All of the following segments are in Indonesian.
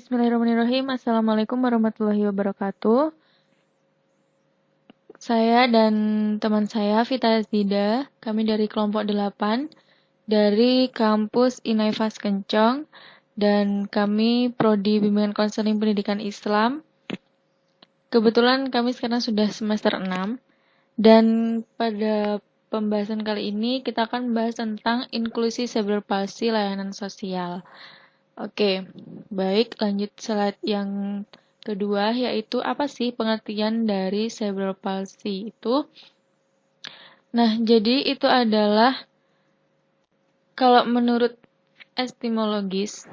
Bismillahirrahmanirrahim. Assalamualaikum warahmatullahi wabarakatuh. Saya dan teman saya, Vita Zida, kami dari kelompok 8, dari kampus Inaifas Kencong, dan kami Prodi Bimbingan Konseling Pendidikan Islam. Kebetulan kami sekarang sudah semester 6, dan pada pembahasan kali ini kita akan membahas tentang inklusi cerebral palsy layanan sosial. Oke, baik, lanjut slide yang kedua, yaitu apa sih pengertian dari cerebral palsy itu? Nah, jadi itu adalah, kalau menurut etimologis,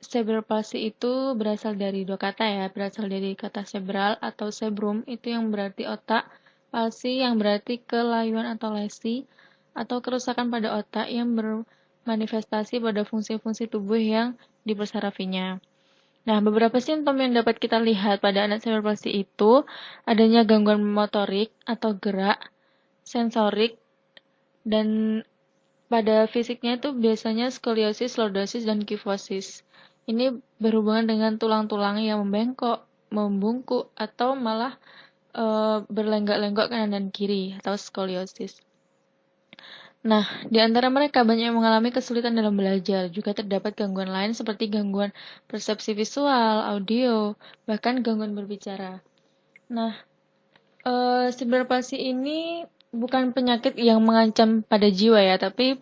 cerebral palsy itu berasal dari dua kata ya, berasal dari kata cerebral atau cerebrum, itu yang berarti otak, palsy yang berarti kelayuan atau lesi, atau kerusakan pada otak yang manifestasi pada fungsi-fungsi tubuh yang dipersarafinya. Nah, beberapa simptom yang dapat kita lihat pada anak cerebral palsy itu adanya gangguan motorik atau gerak, sensorik, dan pada fisiknya itu biasanya skoliosis, lordosis, dan kifosis. Ini berhubungan dengan tulang-tulang yang membengkok, membungkuk, atau malah berlenggak-lenggok kanan dan kiri atau skoliosis. Nah, di antara mereka banyak yang mengalami kesulitan dalam belajar. Juga terdapat gangguan lain seperti gangguan persepsi visual, audio, bahkan gangguan berbicara. Nah, cerebral palsy ini bukan penyakit yang mengancam pada jiwa ya, tapi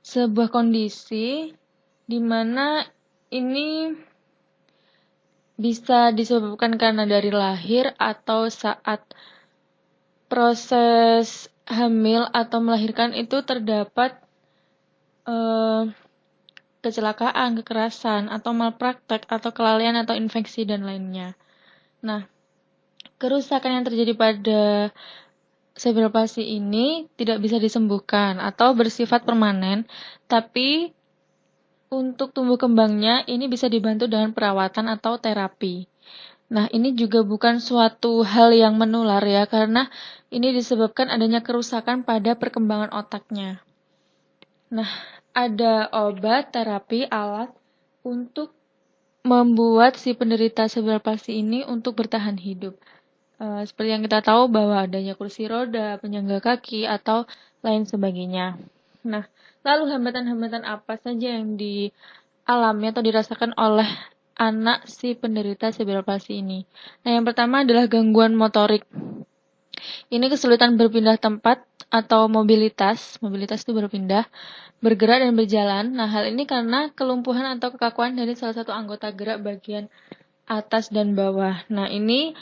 sebuah kondisi di mana ini bisa disebabkan karena dari lahir atau saat proses hamil atau melahirkan itu terdapat kecelakaan, kekerasan, atau malpraktek, atau kelalaian atau infeksi dan lainnya. Nah, kerusakan yang terjadi pada cerebral palsy ini tidak bisa disembuhkan atau bersifat permanen, tapi untuk tumbuh kembangnya ini bisa dibantu dengan perawatan atau terapi. Nah, ini juga bukan suatu hal yang menular ya, karena ini disebabkan adanya kerusakan pada perkembangan otaknya. Nah, ada obat, terapi, alat untuk membuat si penderita cerebral palsy ini untuk bertahan hidup. Seperti yang kita tahu bahwa adanya kursi roda, penyangga kaki, atau lain sebagainya. Nah, lalu hambatan-hambatan apa saja yang dialami atau dirasakan oleh anak si penderita cerebral palsy ini? Nah, yang pertama adalah gangguan motorik. Ini kesulitan berpindah tempat atau mobilitas itu berpindah, bergerak dan berjalan. Nah, hal ini karena kelumpuhan atau kekakuan dari salah satu anggota gerak bagian atas dan bawah. Nah, ini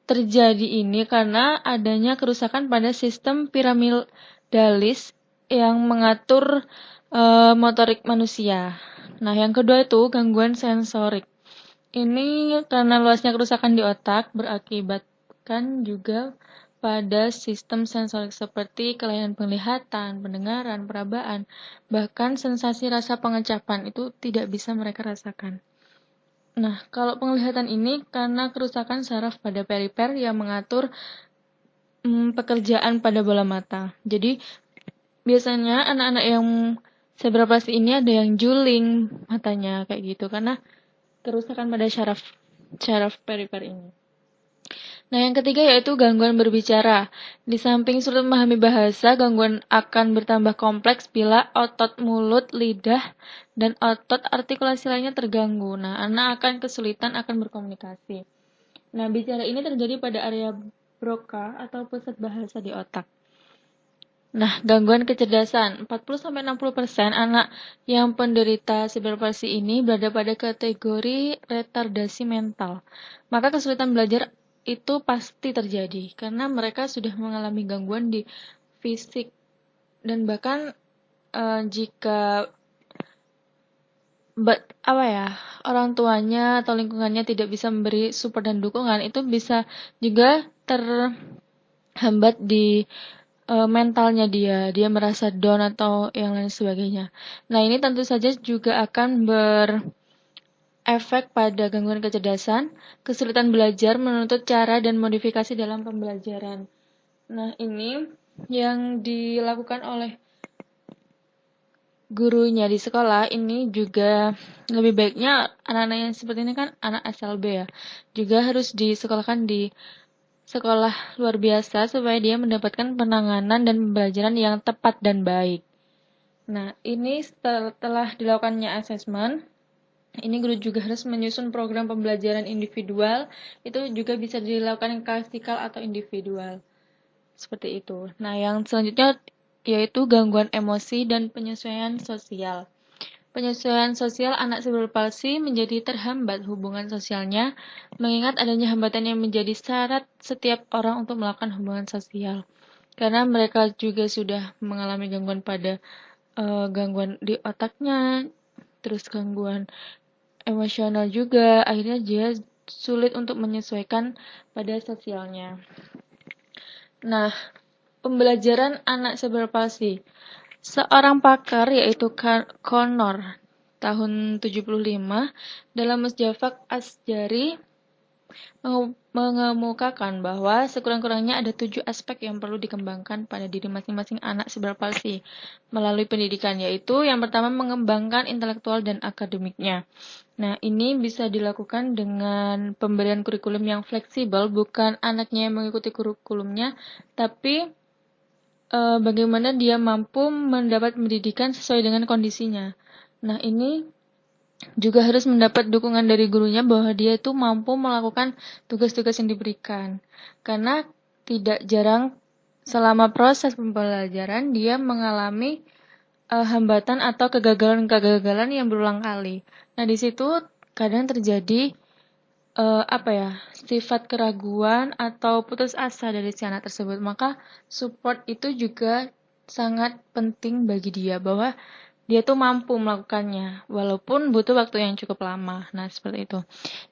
terjadi karena adanya kerusakan pada sistem piramidalis yang mengatur motorik manusia. Nah, yang kedua itu gangguan sensorik. Ini karena luasnya kerusakan di otak berakibatkan juga pada sistem sensorik seperti kelainan penglihatan, pendengaran, perabaan, bahkan sensasi rasa pengecapan itu tidak bisa mereka rasakan. Nah, kalau penglihatan ini karena kerusakan saraf pada perifer yang mengatur pekerjaan pada bola mata. Jadi, biasanya anak-anak yang cerebral palsy ini ada yang juling matanya kayak gitu karena kerusakan pada saraf perifer ini. Nah, yang ketiga yaitu gangguan berbicara. Di samping sulit memahami bahasa, gangguan akan bertambah kompleks bila otot mulut, lidah, dan otot artikulasi lainnya terganggu. Nah, anak akan kesulitan akan berkomunikasi. Nah, bicara ini terjadi pada area Broca atau pusat bahasa di otak. Nah, gangguan kecerdasan. 40-60% anak yang penderita cerebral palsy ini berada pada kategori retardasi mental. Maka kesulitan belajar itu pasti terjadi karena mereka sudah mengalami gangguan di fisik dan bahkan jika orang tuanya atau lingkungannya tidak bisa memberi support dan dukungan, itu bisa juga terhambat di mentalnya dia merasa down atau yang lain sebagainya. Nah, ini tentu saja juga akan efek pada gangguan kecerdasan, kesulitan belajar, menuntut cara dan modifikasi dalam pembelajaran. Nah, ini yang dilakukan oleh gurunya di sekolah ini juga lebih baiknya anak-anak yang seperti ini kan anak SLB ya, juga harus disekolahkan di sekolah luar biasa supaya dia mendapatkan penanganan dan pembelajaran yang tepat dan baik. Nah, ini setelah dilakukannya asesmen, ini guru juga harus menyusun program pembelajaran individual, itu juga bisa dilakukan klasikal atau individual. Seperti itu. Nah, yang selanjutnya yaitu gangguan emosi dan penyesuaian sosial. Penyesuaian sosial anak cerebral palsy menjadi terhambat hubungan sosialnya, mengingat adanya hambatan yang menjadi syarat setiap orang untuk melakukan hubungan sosial. Karena mereka juga sudah mengalami gangguan pada gangguan di otaknya, terus gangguan emosional juga, akhirnya dia sulit untuk menyesuaikan pada sosialnya. Nah, pembelajaran anak cerebral palsy. Seorang pakar yaitu Connor tahun 75 dalam Musjafak Asjari mengemukakan bahwa sekurang-kurangnya ada 7 aspek yang perlu dikembangkan pada diri masing-masing anak cerebral palsy melalui pendidikan, yaitu yang pertama mengembangkan intelektual dan akademiknya. Nah, ini bisa dilakukan dengan pemberian kurikulum yang fleksibel, bukan anaknya yang mengikuti kurikulumnya, tapi bagaimana dia mampu mendapat pendidikan sesuai dengan kondisinya. Nah, ini juga harus mendapat dukungan dari gurunya bahwa dia itu mampu melakukan tugas-tugas yang diberikan. Karena tidak jarang selama proses pembelajaran dia mengalami hambatan atau kegagalan-kegagalan yang berulang kali. Nah, di situ kadang terjadi sifat keraguan atau putus asa dari si anak tersebut. Maka support itu juga sangat penting bagi dia bahwa dia tuh mampu melakukannya walaupun butuh waktu yang cukup lama. Nah, seperti itu.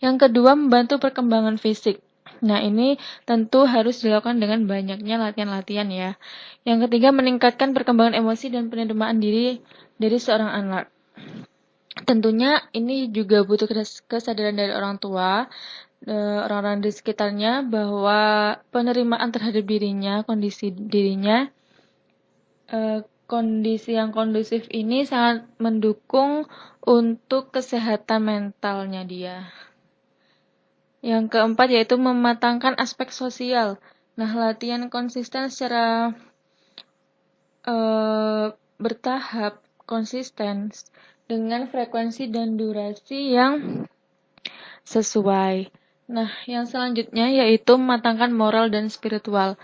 Yang kedua, membantu perkembangan fisik. Nah, ini tentu harus dilakukan dengan banyaknya latihan-latihan ya. Yang ketiga, meningkatkan perkembangan emosi dan penerimaan diri dari seorang anak. Tentunya ini juga butuh kesadaran dari orang tua, orang-orang di sekitarnya bahwa penerimaan terhadap dirinya, kondisi dirinya, kondisi yang kondusif ini sangat mendukung untuk kesehatan mentalnya dia. Yang keempat yaitu mematangkan aspek sosial. Nah, latihan konsisten secara bertahap, konsisten dengan frekuensi dan durasi yang sesuai. Nah, yang selanjutnya yaitu mematangkan moral dan spiritual.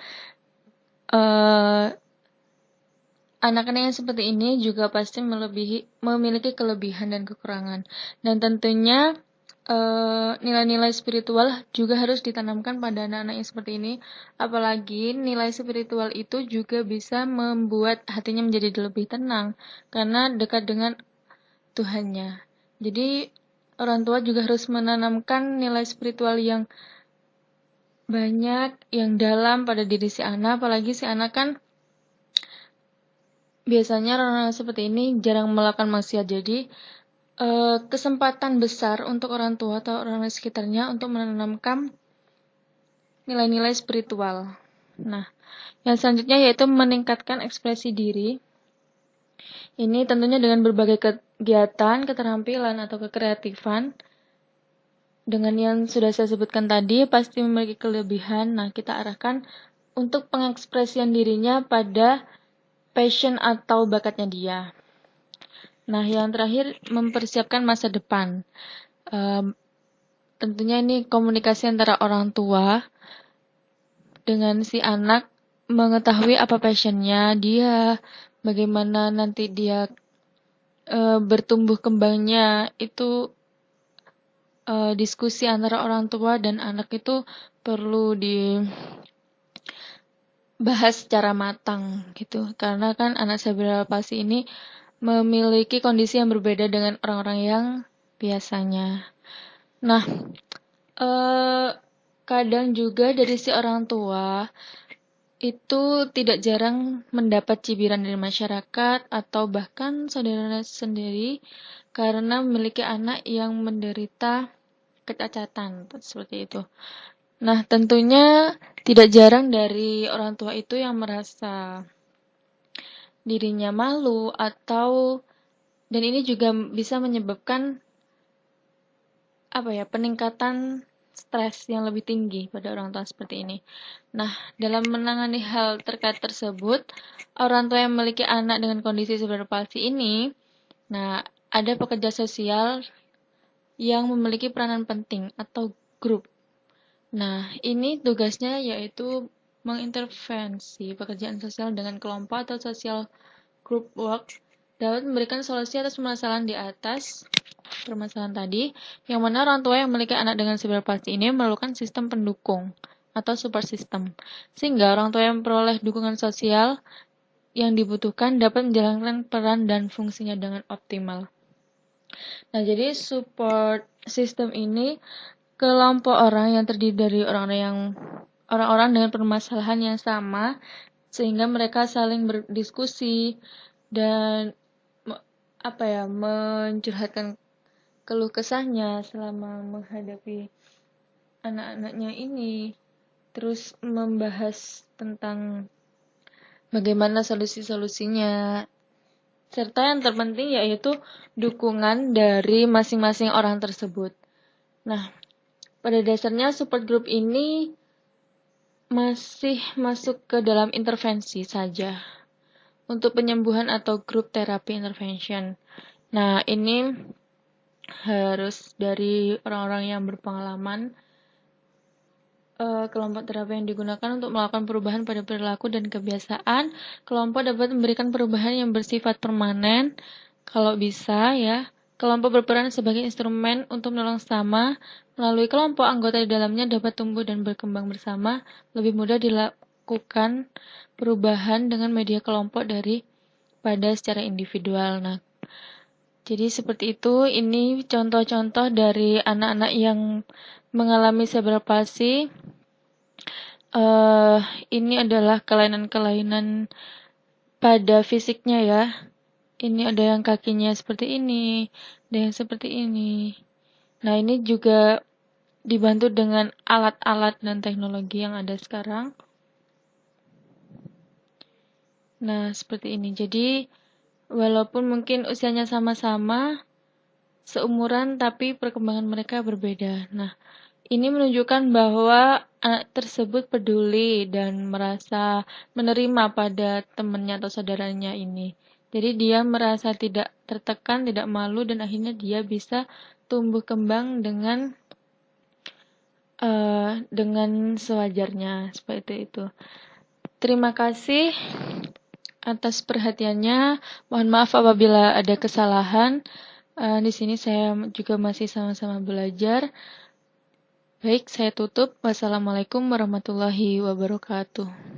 Anak-anak yang seperti ini juga pasti memiliki kelebihan dan kekurangan. Dan tentunya nilai-nilai spiritual juga harus ditanamkan pada anak-anak yang seperti ini. Apalagi nilai spiritual itu juga bisa membuat hatinya menjadi lebih tenang karena dekat dengan Tuhannya. Jadi orang tua juga harus menanamkan nilai spiritual yang banyak, yang dalam pada diri si anak. Apalagi si anak kan biasanya orang-orang seperti ini jarang melakukan maksiat, jadi kesempatan besar untuk orang tua atau orang di sekitarnya untuk menanamkan nilai-nilai spiritual. Nah, yang selanjutnya yaitu meningkatkan ekspresi diri. Ini tentunya dengan berbagai kegiatan, keterampilan atau kekreatifan. Dengan yang sudah saya sebutkan tadi, pasti memiliki kelebihan. Nah, kita arahkan untuk pengekspresian dirinya pada passion atau bakatnya dia. Nah, yang terakhir mempersiapkan masa depan. Tentunya ini komunikasi antara orang tua dengan si anak, mengetahui apa passionnya dia, bagaimana nanti dia bertumbuh kembangnya. Itu diskusi antara orang tua dan anak itu perlu dibahas secara matang gitu. Karena kan anak cerebral palsy ini memiliki kondisi yang berbeda dengan orang-orang yang biasanya. Nah, kadang juga dari si orang tua itu tidak jarang mendapat cibiran dari masyarakat atau bahkan saudara sendiri karena memiliki anak yang menderita kecacatan seperti itu. Nah, tentunya tidak jarang dari orang tua itu yang merasa dirinya malu atau Dan ini juga bisa menyebabkan peningkatan stres yang lebih tinggi pada orang tua seperti ini. Nah, dalam menangani hal terkait tersebut, orang tua yang memiliki anak dengan kondisi cerebral palsy ini, nah, ada pekerja sosial yang memiliki peranan penting atau grup. Nah, ini tugasnya yaitu mengintervensi pekerjaan sosial dengan kelompok atau social group work dapat memberikan solusi atas permasalahan di atas permasalahan tadi, yang mana orang tua yang memiliki anak dengan cerebral palsy ini memerlukan sistem pendukung atau support system, sehingga orang tua yang memperoleh dukungan sosial yang dibutuhkan dapat menjalankan peran dan fungsinya dengan optimal. Nah, jadi support system ini kelompok orang yang terdiri dari orang-orang dengan permasalahan yang sama, sehingga mereka saling berdiskusi dan mencurhatkan keluh kesahnya selama menghadapi anak-anaknya ini, terus membahas tentang bagaimana solusi-solusinya, serta yang terpenting yaitu dukungan dari masing-masing orang tersebut. Nah, pada dasarnya support group ini masih masuk ke dalam intervensi saja untuk penyembuhan atau group therapy intervention. Nah, ini harus dari orang-orang yang berpengalaman. Kelompok terapi yang digunakan untuk melakukan perubahan pada perilaku dan kebiasaan. Kelompok dapat memberikan perubahan yang bersifat permanen, kalau bisa ya. Kelompok berperan sebagai instrumen untuk menolong sesama. Melalui kelompok, anggota di dalamnya dapat tumbuh dan berkembang bersama. Lebih mudah dilakukan perubahan dengan media kelompok daripada secara individual. Nah, jadi seperti itu. Ini contoh-contoh dari anak-anak yang mengalami cerebral palsy. Ini adalah kelainan-kelainan pada fisiknya ya. Ini ada yang kakinya seperti ini, ada yang seperti ini. Nah, ini juga dibantu dengan alat-alat dan teknologi yang ada sekarang. Nah, seperti ini. Jadi, walaupun mungkin usianya sama-sama, seumuran, tapi perkembangan mereka berbeda. Nah, ini menunjukkan bahwa anak tersebut peduli dan merasa menerima pada temannya atau saudaranya ini. Jadi dia merasa tidak tertekan, tidak malu, dan akhirnya dia bisa tumbuh kembang dengan sewajarnya, seperti itu. Terima kasih atas perhatiannya. Mohon maaf apabila ada kesalahan. Di sini saya juga masih sama-sama belajar. Baik, saya tutup. Wassalamualaikum warahmatullahi wabarakatuh.